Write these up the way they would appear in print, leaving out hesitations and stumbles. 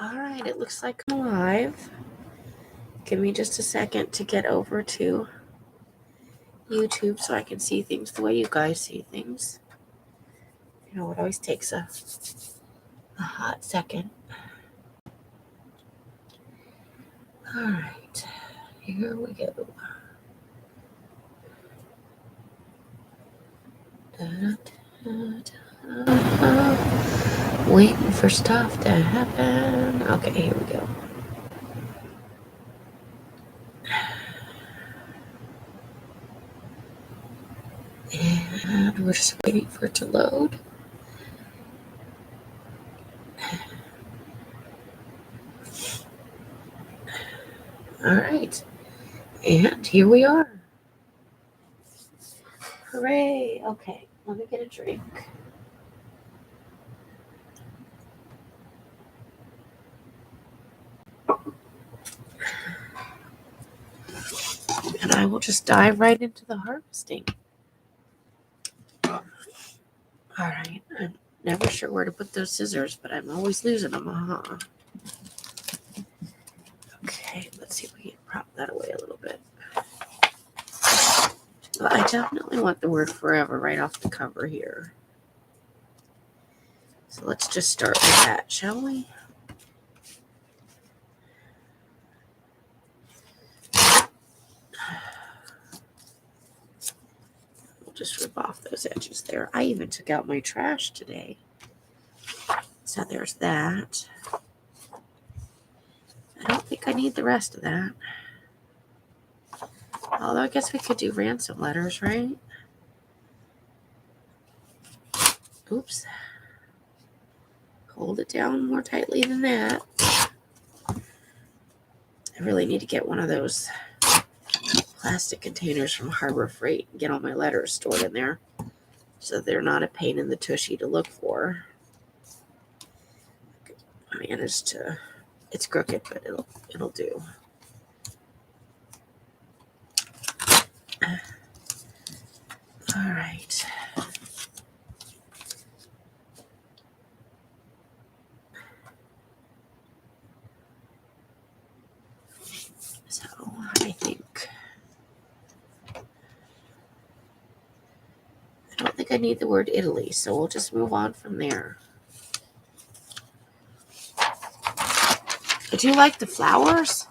All right, it looks like I'm live. Give me just a second to get over to YouTube so I can see things the way you guys see things. You know, it always takes a hot second. All right, here we go. Waiting for stuff to happen. Okay, here we go. And we're just waiting for it to load. All right, and here we are. Hooray! Okay, let me get a drink. And I will just dive right into the harvesting. All right, I'm never sure where to put those scissors, but I'm always losing them, Okay, let's see if we can prop that away a little bit. Well, I definitely want the word forever right off the cover here. So let's just start with that, shall we? We'll just rip off those edges there. I even took out my trash today. So there's that. I don't think I need the rest of that. Although I guess we could do ransom letters, right? Oops. Hold it down more tightly than that. I really need to get one of those plastic containers from Harbor Freight and get all my letters stored in there so they're not a pain in the tushy to look for. I managed to, it's crooked, but it'll do. All right. So I don't think I need the word Italy, so we'll just move on from there. I do like the flowers,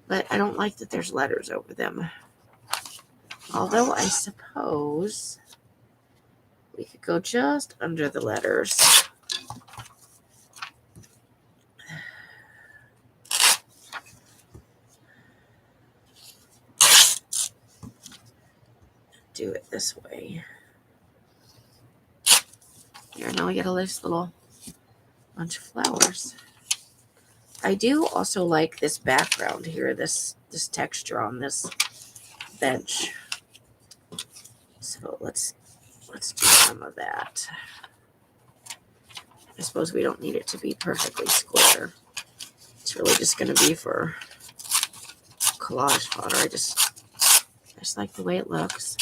but I don't like that there's letters over them. Although I suppose we could go just under the letters. Do it this way. Here, now we get a nice little bunch of flowers. I do also like this background here, this texture on this bench. So let's do some of that. I suppose we don't need it to be perfectly square. It's really just going to be for collage fodder. I just like the way it looks.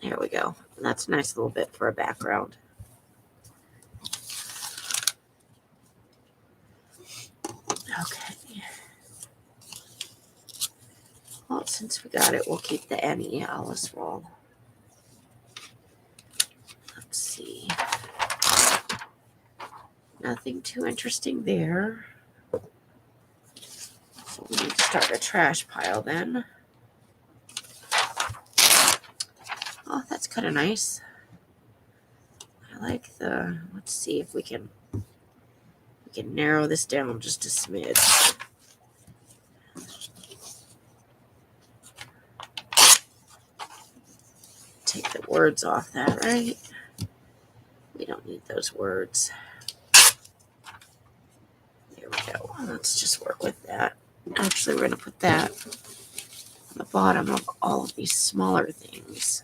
There we go. That's a nice little bit for a background. Okay. Well, since we got it, we'll keep the Annie Alice roll. Let's see. Nothing too interesting there. So we need to start a trash pile then. Oh, that's kind of nice. I like the, let's see if we can narrow this down just a smidge. Take the words off that, right? We don't need those words. There we go. Let's just work with that. Actually, we're going to put that on the bottom of all of these smaller things.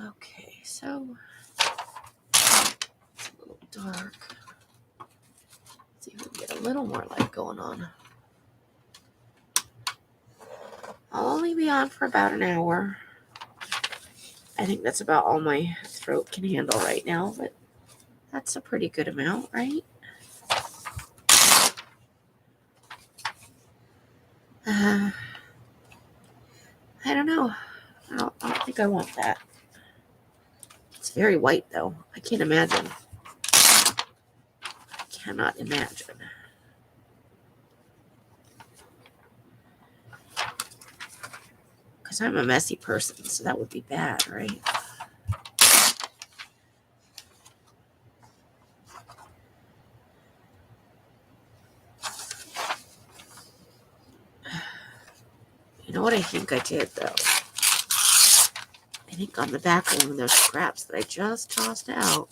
Okay, so dark. Let's see if we can get a little more light going on. I'll only be on for about an hour. I think that's about all my throat can handle right now, but that's a pretty good amount, right? I don't know. I don't think I want that. It's very white, though. I can't imagine. I cannot imagine. Because I'm a messy person, so that would be bad, right? You know what I think I did, though? I think on the back of one of those scraps that I just tossed out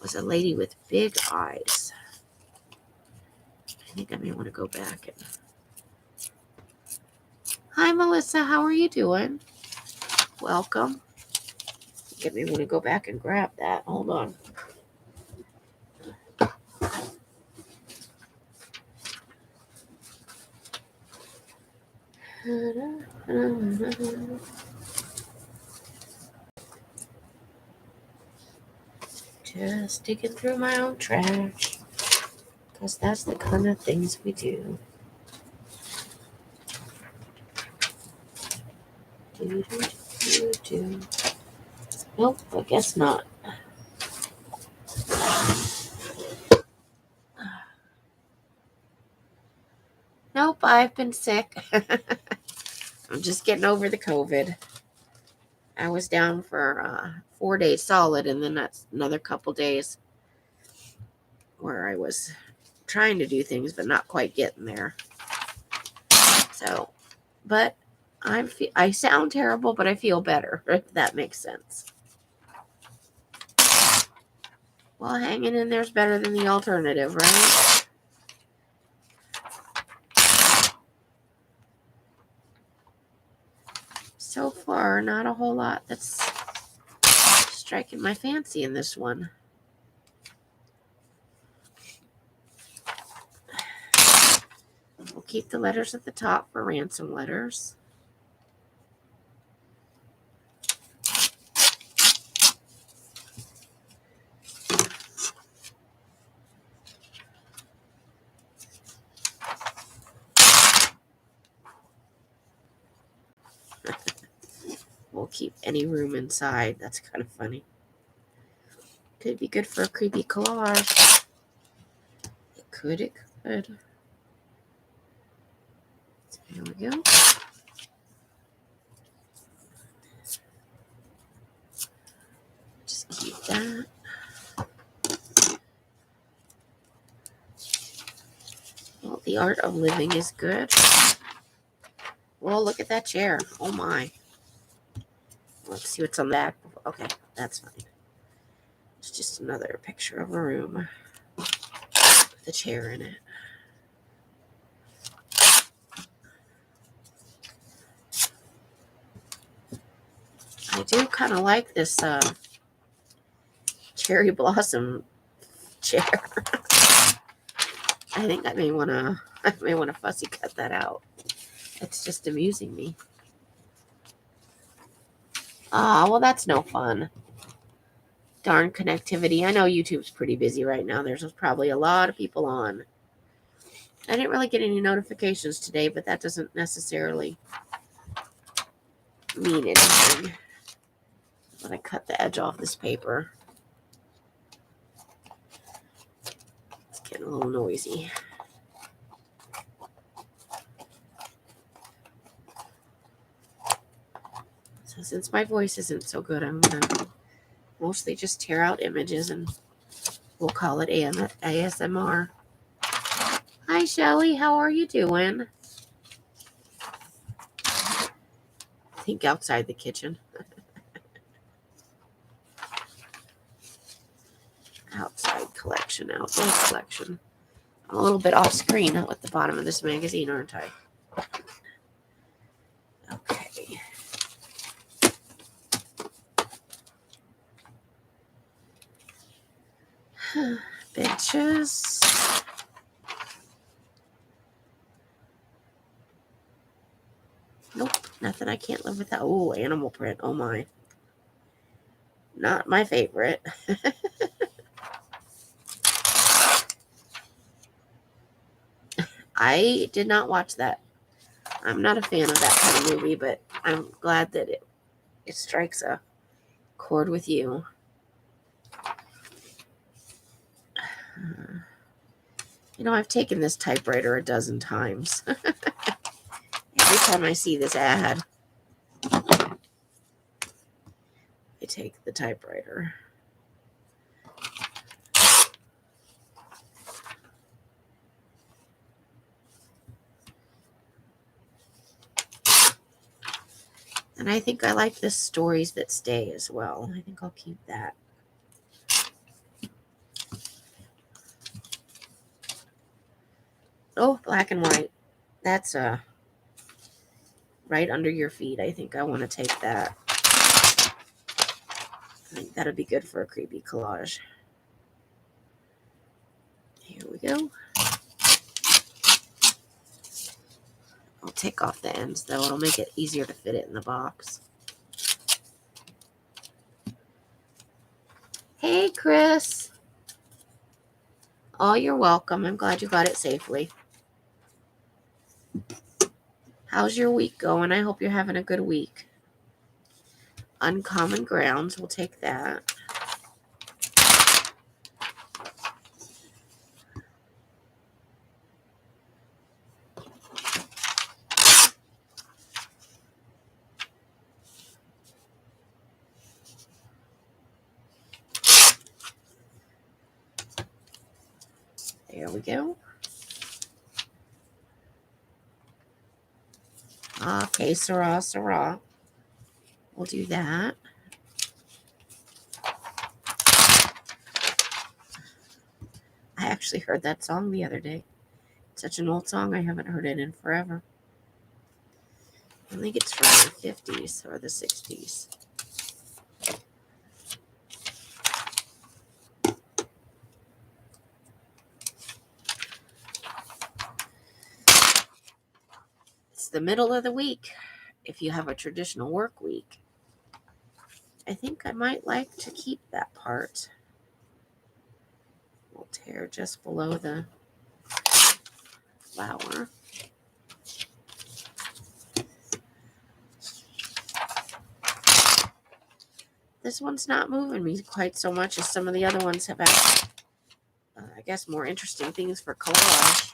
was a lady with big eyes. I think I may want to go back and... Hi, Melissa. How are you doing? Welcome. I think I may want to go back and grab that. Hold on. Just digging through my own trash. Because that's the kind of things we do. Do. Nope, I guess not. Nope, I've been sick. I'm just getting over the COVID. I was down for 4 days solid, and then that's another couple days where I was trying to do things but not quite getting there. So, but I sound terrible, but I feel better, if that makes sense. Well, hanging in there's better than the alternative, right? So far, not a whole lot that's striking my fancy in this one. We'll keep the letters at the top for ransom letters. We'll keep any room inside. That's kind of funny. Could be good for a creepy collage. It could. So here we go. Just keep that. Well, the art of living is good. Well, look at that chair. Oh my. Let's see what's on the back. Okay, that's fine. It's just another picture of a room with a chair in it. I do kind of like this cherry blossom chair. I think I may want to fussy cut that out. It's just amusing me. Ah, well, that's no fun. Darn connectivity. I know YouTube's pretty busy right now. There's probably a lot of people on. I didn't really get any notifications today, but that doesn't necessarily mean anything. I'm going to cut the edge off this paper. It's getting a little noisy. So since my voice isn't so good, I'm going to mostly just tear out images and we'll call it ASMR. Hi, Shelly. How are you doing? I think outside the kitchen. Outside collection, outdoor collection. I'm a little bit off screen at the bottom of this magazine, aren't I? Okay. Benches. Nope, nothing I can't live without. Oh, animal print. Oh my. Not my favorite. I did not watch that. I'm not a fan of that kind of movie, but I'm glad that it strikes a chord with you. You know, I've taken this typewriter a dozen times. Every time I see this ad, I take the typewriter. And I think I like the stories that stay as well. I think I'll keep that. Oh, black and white. That's right under your feet. I think I want to take that. I think that'll be good for a creepy collage. Here we go. I'll take off the ends, though. It'll make it easier to fit it in the box. Hey, Chris. Oh, you're welcome. I'm glad you got it safely. How's your week going? I hope you're having a good week. Uncommon Grounds. We'll take that. There we go. Okay, Sarah. We'll do that. I actually heard that song the other day. It's such an old song. I haven't heard it in forever. I think it's from the 50s or the 60s. It's the middle of the week. If you have a traditional work week, I think I might like to keep that part. We'll tear just below the flower. This one's not moving me quite so much as some of the other ones have had, I guess, more interesting things for collage.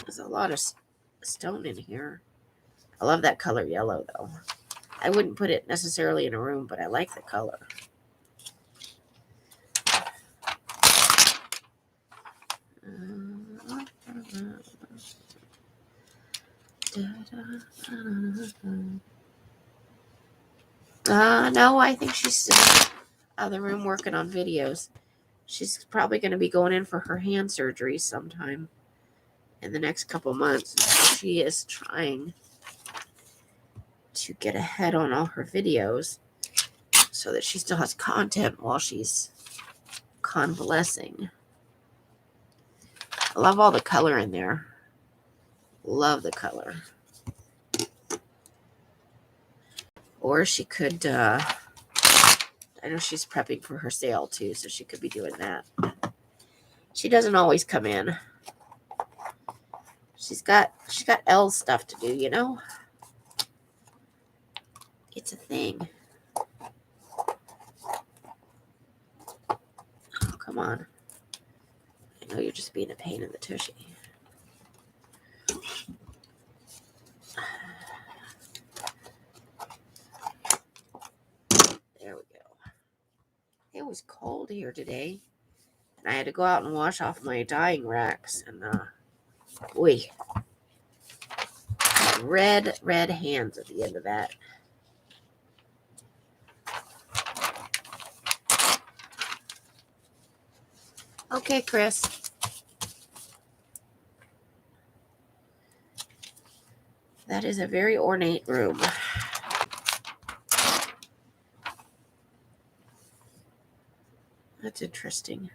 There's a lot of stone in here. I love that color yellow, though. I wouldn't put it necessarily in a room, but I like the color. No, I think she's still in the other room working on videos. She's probably going to be going in for her hand surgery sometime in the next couple months. So she is trying to get ahead on all her videos so that she still has content while she's convalescing. I love all the color in there. Love the color. Or she could, I know she's prepping for her sale too, so she could be doing that. She doesn't always come in. She's got Elle stuff to do, you know? It's a thing. Oh, come on. I know you're just being a pain in the tushy. There we go. It was cold here today, and I had to go out and wash off my dyeing racks, and red hands at the end of that. Okay, Chris. That is a very ornate room. That's interesting.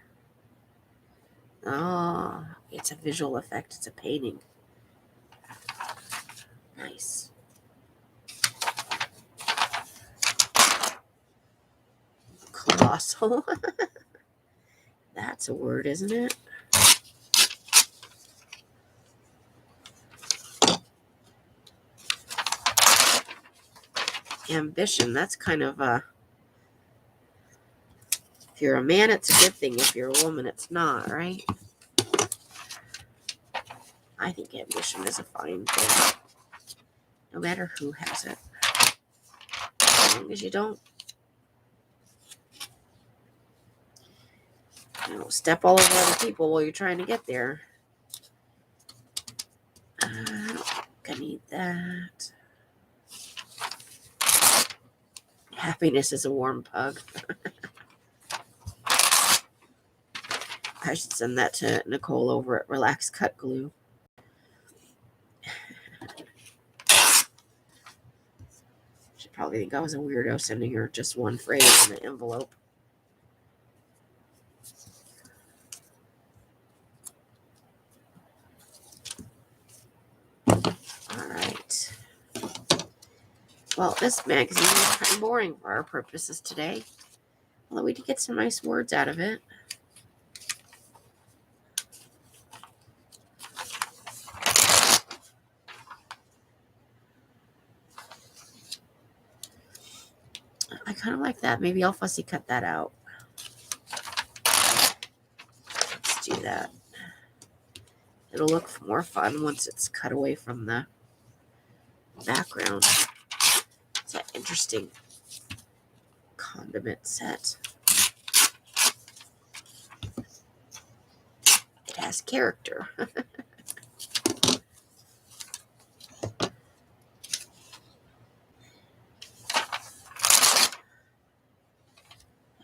Oh, it's a visual effect. It's a painting. Nice. Colossal. That's a word, isn't it? Ambition. That's kind of a... If you're a man, it's a good thing. If you're a woman, it's not, right? I think ambition is a fine thing. No matter who has it. As long as you don't, step all over other people while you're trying to get there. I don't think I need that. Happiness is a warm pug. I should send that to Nicole over at Relax Cut Glue. She'd probably think I was a weirdo sending her just one phrase in an envelope. All right. Well, this magazine is kind of boring for our purposes today. Although we did get some nice words out of it. I kind of like that. Maybe I'll fussy cut that out. Let's do that. It'll look more fun once it's cut away from the background. It's an interesting condiment set. It has character.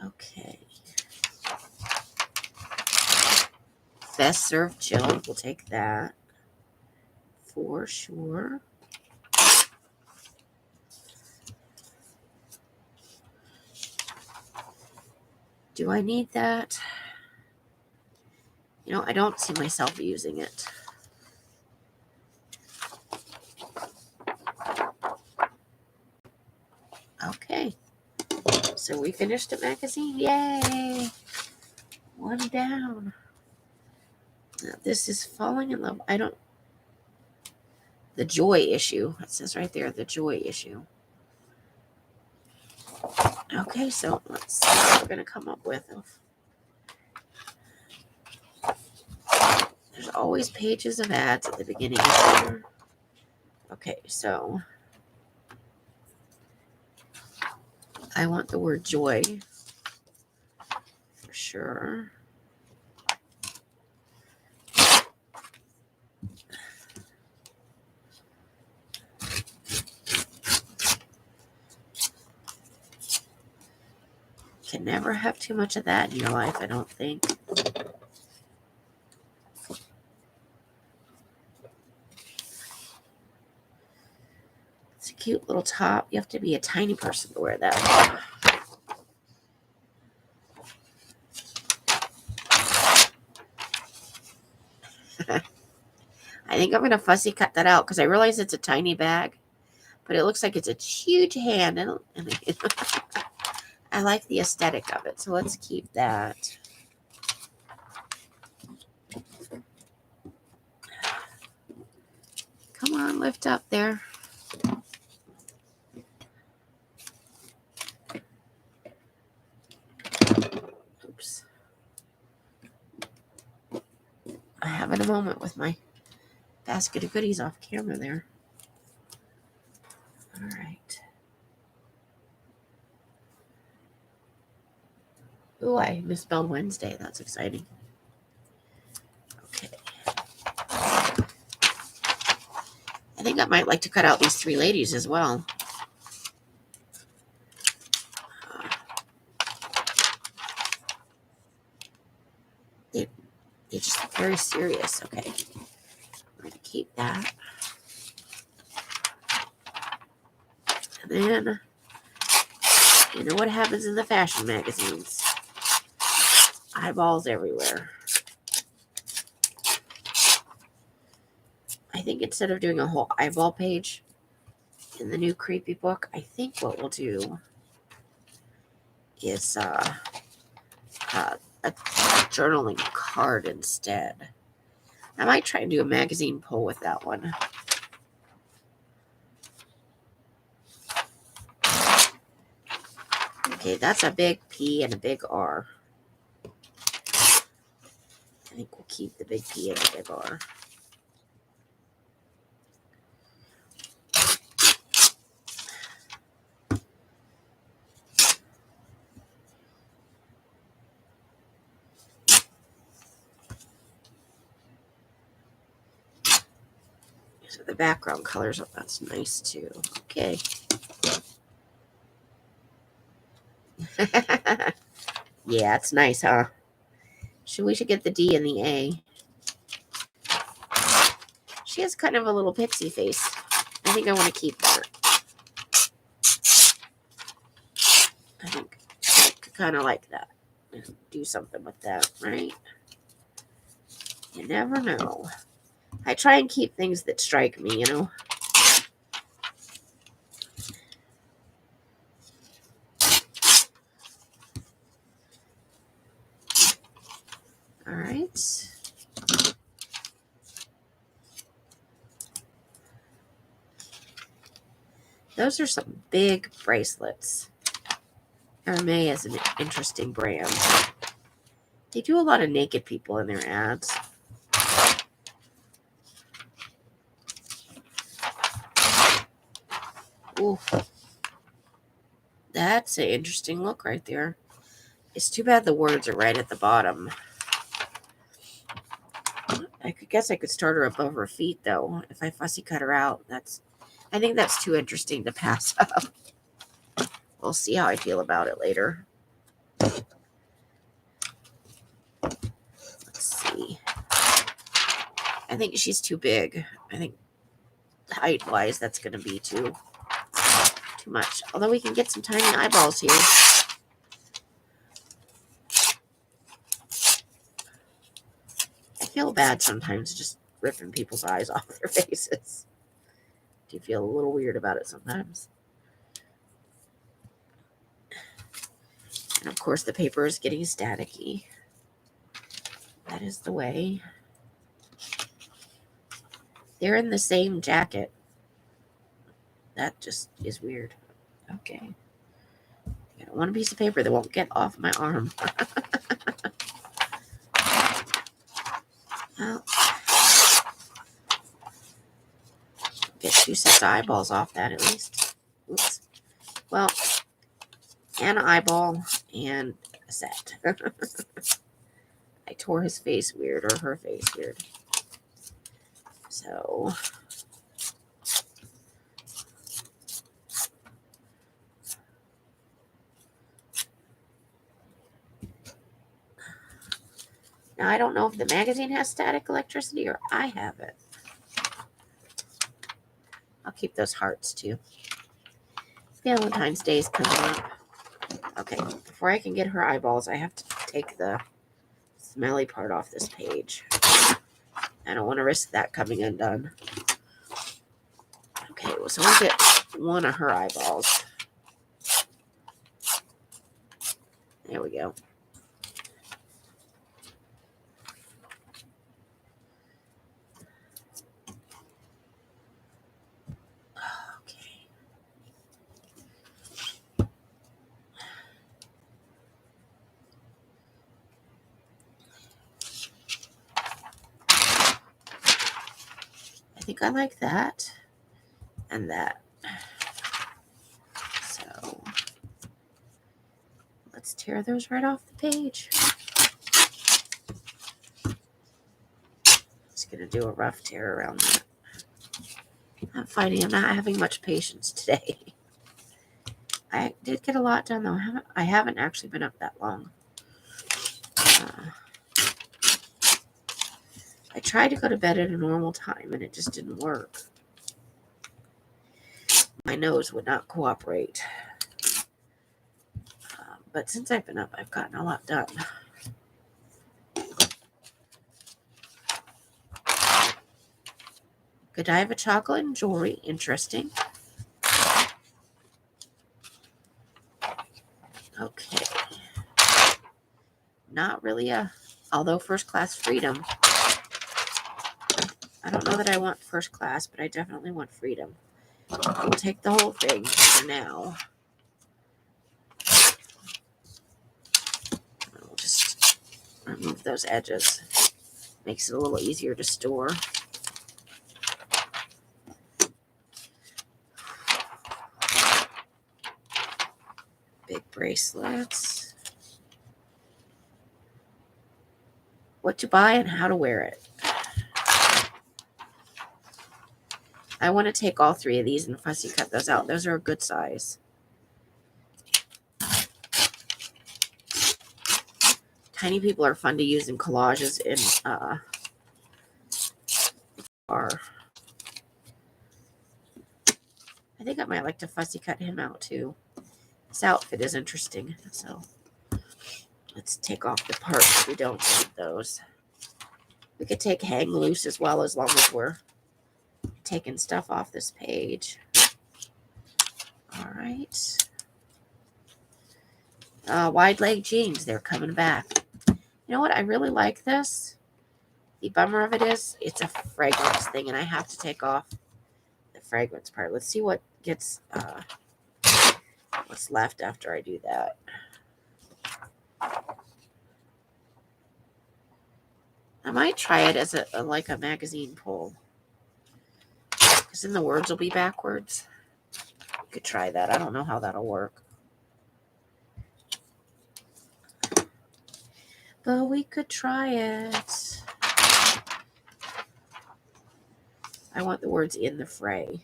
Okay. Best served chilled. We'll take that for sure. Do I need that? I don't see myself using it. Okay. So we finished a magazine. Yay! One down. Now, this is Falling in Love. The joy issue. It says right there, the joy issue. Okay, so let's see what we're going to come up with. There's always pages of ads at the beginning of here. Okay, so I want the word joy for sure. Can never have too much of that in your life, I don't think. It's a cute little top. You have to be a tiny person to wear that. I think I'm going to fussy cut that out because I realize it's a tiny bag, but it looks like it's a huge hand. And I like the aesthetic of it, so let's keep that. Come on, lift up there. Oops. I'm having a moment with my basket of goodies off camera there. All right. Ooh, I misspelled Wednesday. That's exciting. Okay. I think I might like to cut out these three ladies as well. They're just very serious. Okay. We're going to keep that. And then, you know what happens in the fashion magazines. Eyeballs everywhere. I think instead of doing a whole eyeball page in the new creepy book, I think what we'll do is a journaling card instead. I might try and do a magazine pull with that one. Okay, that's a big P and a big R. I think we'll keep the big P and the big R. So the background colors, that's nice too. Okay. Yeah, it's nice, huh? We should get the D and the A. She has kind of a little pixie face. I think I want to keep her. I think I kind of like that. Do something with that, right? You never know. I try and keep things that strike me, you know. All right. Those are some big bracelets. Hermé is an interesting brand. They do a lot of naked people in their ads. Ooh. That's an interesting look right there. It's too bad the words are right at the bottom. I guess I could start her above her feet, though, if I fussy cut her out. I think that's too interesting to pass up. We'll see how I feel about it later. Let's see. I think she's too big. I think height-wise, that's going to be too much. Although we can get some tiny eyeballs here. I feel bad sometimes just ripping people's eyes off their faces. Do you feel a little weird about it sometimes? And of course, the paper is getting staticky. That is the way. They're in the same jacket. That just is weird. Okay. I don't want a piece of paper that won't get off my arm. Well, get 2 sets of eyeballs off that at least. Oops. Well, an eyeball and a set. I tore his face weird, or her face weird. So now I don't know if the magazine has static electricity or I have it. I'll keep those hearts too. Valentine's Day is coming up. Okay, before I can get her eyeballs, I have to take the smelly part off this page. I don't want to risk that coming undone. Okay, well, so we'll get one of her eyeballs. There we go. Okay. I think I like that and that. So let's tear those right off the page. Just gonna do a rough tear around that. I'm not having much patience today. I did get a lot done though. I haven't actually been up that long. I tried to go to bed at a normal time and it just didn't work. My nose would not cooperate. But since I've been up, I've gotten a lot done. Godiva chocolate and jewelry. Interesting. Okay. Not really although first class freedom. I don't know that I want first class, but I definitely want freedom. We'll take the whole thing for now. We'll just remove those edges. Makes it a little easier to store. Big bracelets. What to buy and how to wear it. I want to take all three of these and fussy cut those out. Those are a good size. Tiny people are fun to use in collages in I think I might like to fussy cut him out too. This outfit is interesting, so let's take off the parts. We don't need those. We could take hang loose as well, as long as we're taking stuff off this page. All right. Wide leg jeans, they're coming back. You know what? I really like this. The bummer of it is it's a fragrance thing, and I have to take off the fragrance part. Let's see what gets what's left after I do that. I might try it as like a magazine pull, because then the words will be backwards. You could try that. I don't know how that'll work, but we could try it. I want the words in the fray.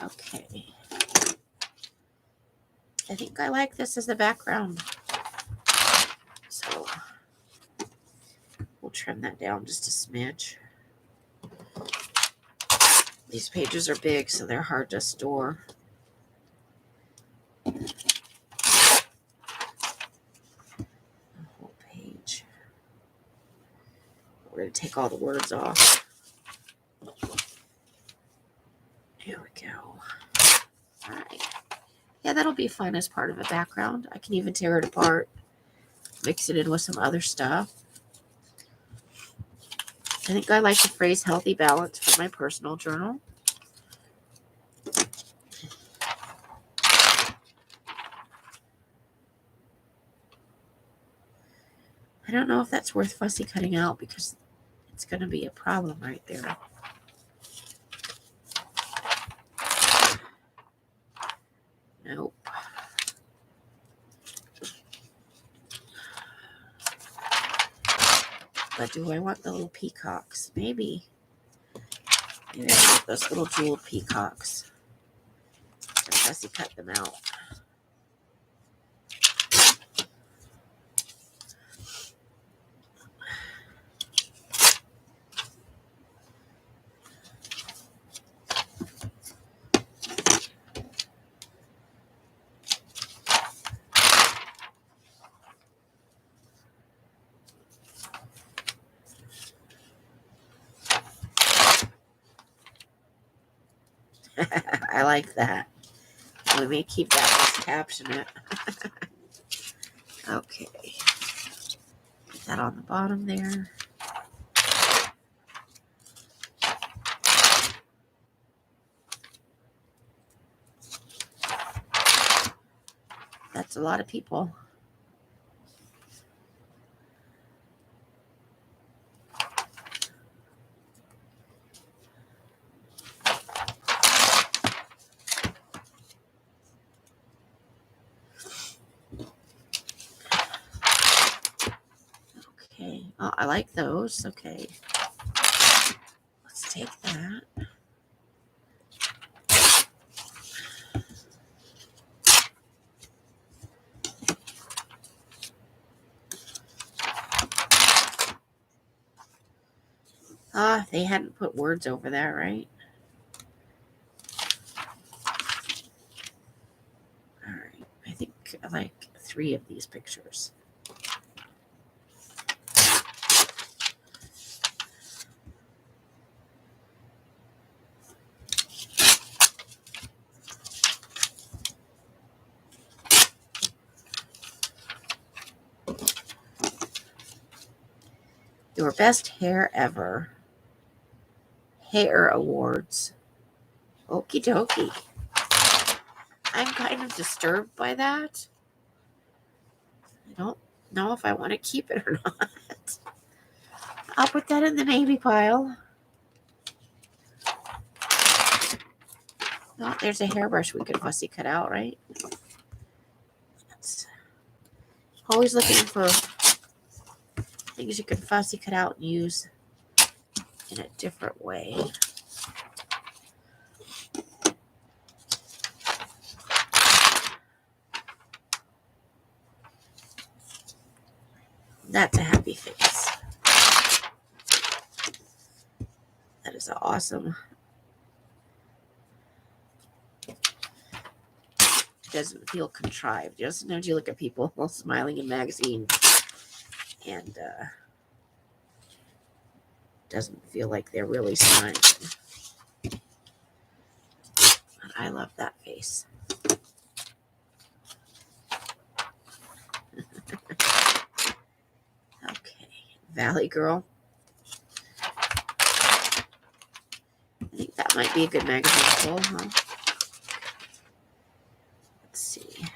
Okay. I think I like this as the background. So we'll trim that down just a smidge. These pages are big, so they're hard to store. The whole page. We're going to take all the words off. Here we go. All right. Yeah, that'll be fun as part of a background. I can even tear it apart, mix it in with some other stuff. I think I like the phrase healthy balance for my personal journal. I don't know if that's worth fussy cutting out, because it's going to be a problem right there. Nope. But do I want the little peacocks? Maybe. Maybe I want those little jeweled peacocks. And fussy cut them out. I like that. We may keep that as caption it. Okay. Put that on the bottom there. That's a lot of people. Okay. Oh, I like those. Okay. Let's take that. Ah, they hadn't put words over that, right? like 3 of these pictures. Your best hair ever. Hair awards. Okie dokie. I'm kind of disturbed by that. I don't know if I want to keep it or not. I'll put that in the maybe pile. Oh, there's a hairbrush we could fussy cut out, right? That's always looking for things you can fussy cut out and use in a different way. That's a happy face. That is awesome. Doesn't feel contrived. You know, sometimes you look at people while smiling in magazines and doesn't feel like they're really smiling. But I love that face. Okay, Valley Girl. I think that might be a good magazine to pull, huh? Let's see.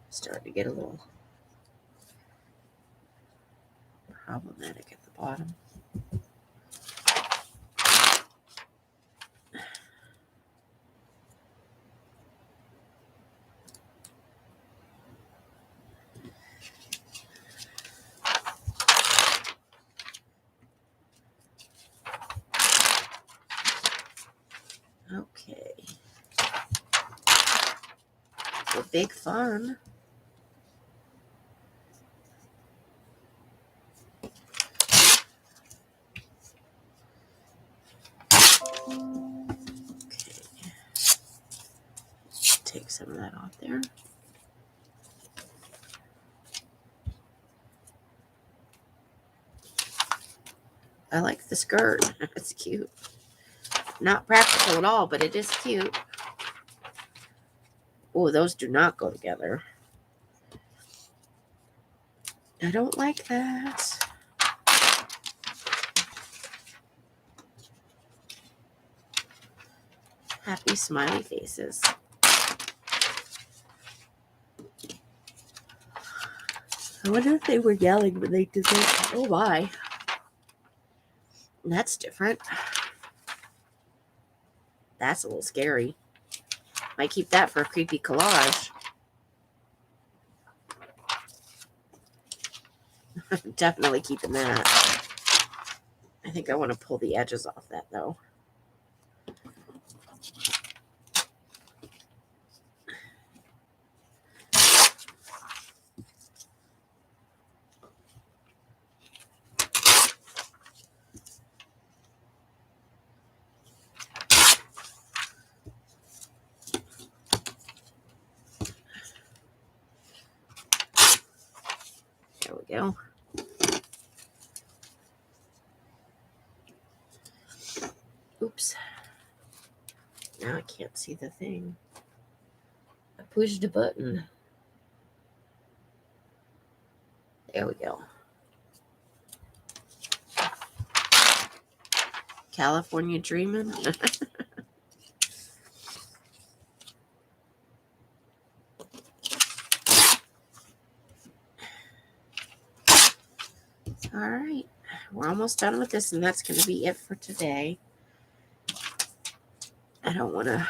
Starting to get a little problematic at the bottom. Okay. Well, big fun. Okay. Take some of that off there. I like the skirt. It's cute. Not practical at all, but it is cute. Oh, those do not go together. I don't like that. Happy smiley faces. I wonder if they were yelling when they did this. Oh my. That's different. That's a little scary. Might keep that for a creepy collage. I'm definitely keeping that. I think I want to pull the edges off that though. There we go. Oops. Now I can't see the thing. I pushed a button. There we go. California dreaming. All right. We're almost done with this, and that's going to be it for today. I don't want to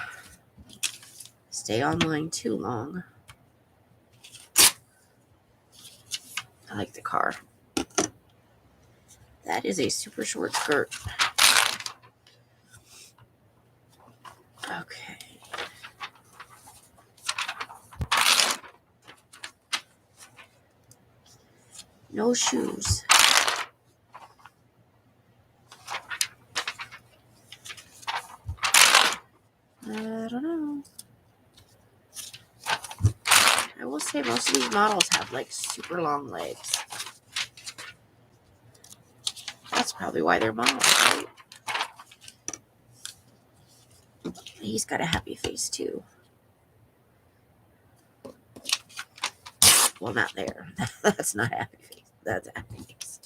stay online too long. I like the car. That is a super short skirt. Okay. No shoes. I don't know. I will say most of these models have like super long legs. That's probably why they're models, right? He's got a happy face too. Well, not there. That's not happy face. That's a happy face.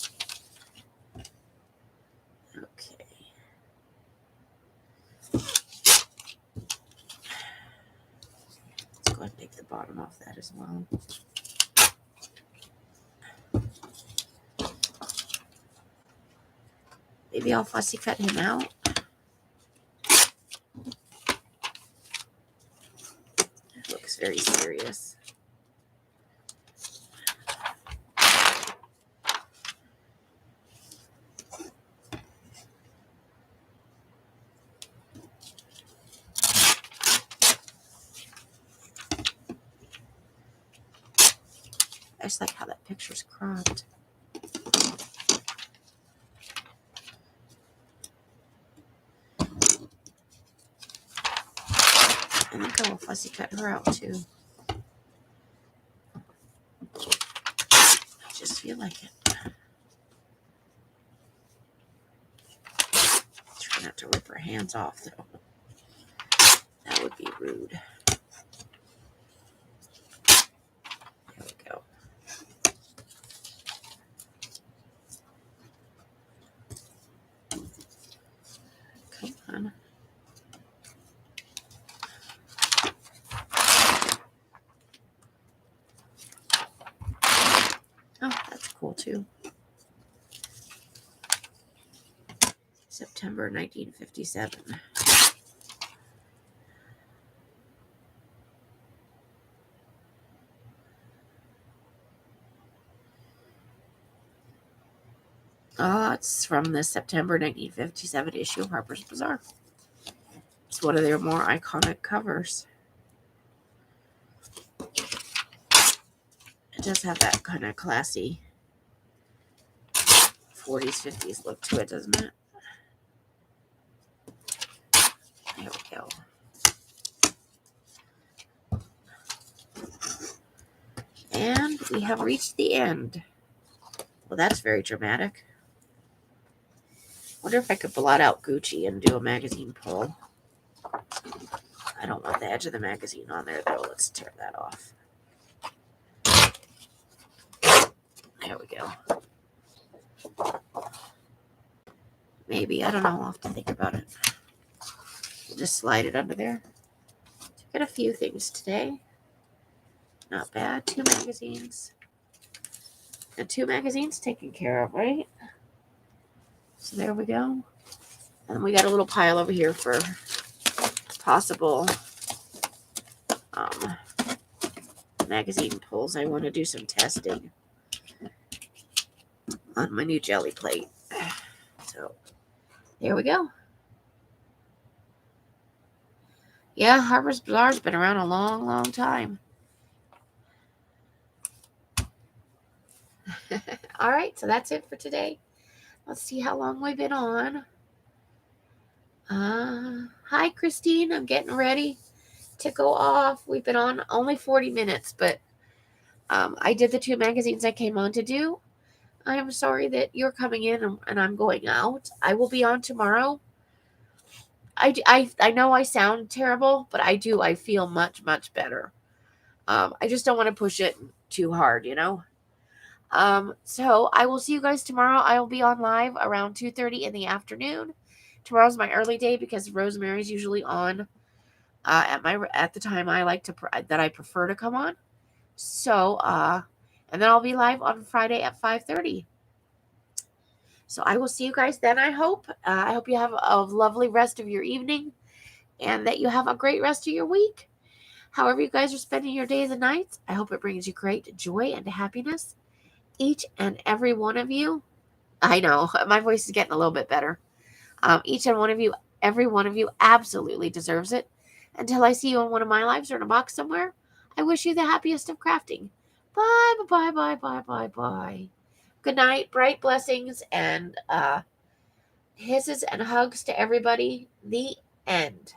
Okay. Let's go ahead and take the bottom off that as well. Maybe I'll fussy cut him out. It looks very serious. I just like how that picture's cropped. I think I will fussy cut her out too. I just feel like it. Try not to rip her hands off though. That would be rude. There we go. Come on. Oh, that's cool too. September 1957. Oh, it's from the September 1957 issue of Harper's Bazaar. It's one of their more iconic covers. It does have that kind of classy 40s, 50s look to it, doesn't it? There we go. And we have reached the end. Well, that's very dramatic. Wonder if I could blot out Gucci and do a magazine pull. I don't want the edge of the magazine on there, though. Let's tear that off. There we go. Maybe. I don't know. I'll have to think about it. Just slide it under there. Got a few things today. Not bad. 2 magazines. And 2 magazines taken care of, right? So there we go. And we got a little pile over here for possible magazine pulls. I want to do some testing on my new jelly plate. So there we go. Yeah, Harper's Bazaar's been around a long, long time. All right, so that's it for today. Let's see how long we've been on. Hi, Christine. I'm getting ready to go off. We've been on only 40 minutes, but I did the 2 magazines I came on to do. I am sorry that you're coming in and I'm going out. I will be on tomorrow. I know I sound terrible, but I feel much, much better. I just don't want to push it too hard, you know? So I will see you guys tomorrow. I will be on live around 2:30 in the afternoon. Tomorrow's my early day because Rosemary's usually on at the time I like to that I prefer to come on. So and then I'll be live on Friday at 5:30. So I will see you guys then. I hope you have a lovely rest of your evening, and that you have a great rest of your week. However you guys are spending your days and nights, I hope it brings you great joy and happiness. Each and every one of you. I know my voice is getting a little bit better. Each and one of you, every one of you absolutely deserves it. Until I see you on one of my lives or in a box somewhere, I wish you the happiest of crafting. Bye, bye, bye, bye, bye, bye, bye. Good night, bright blessings, and hisses and hugs to everybody. The end.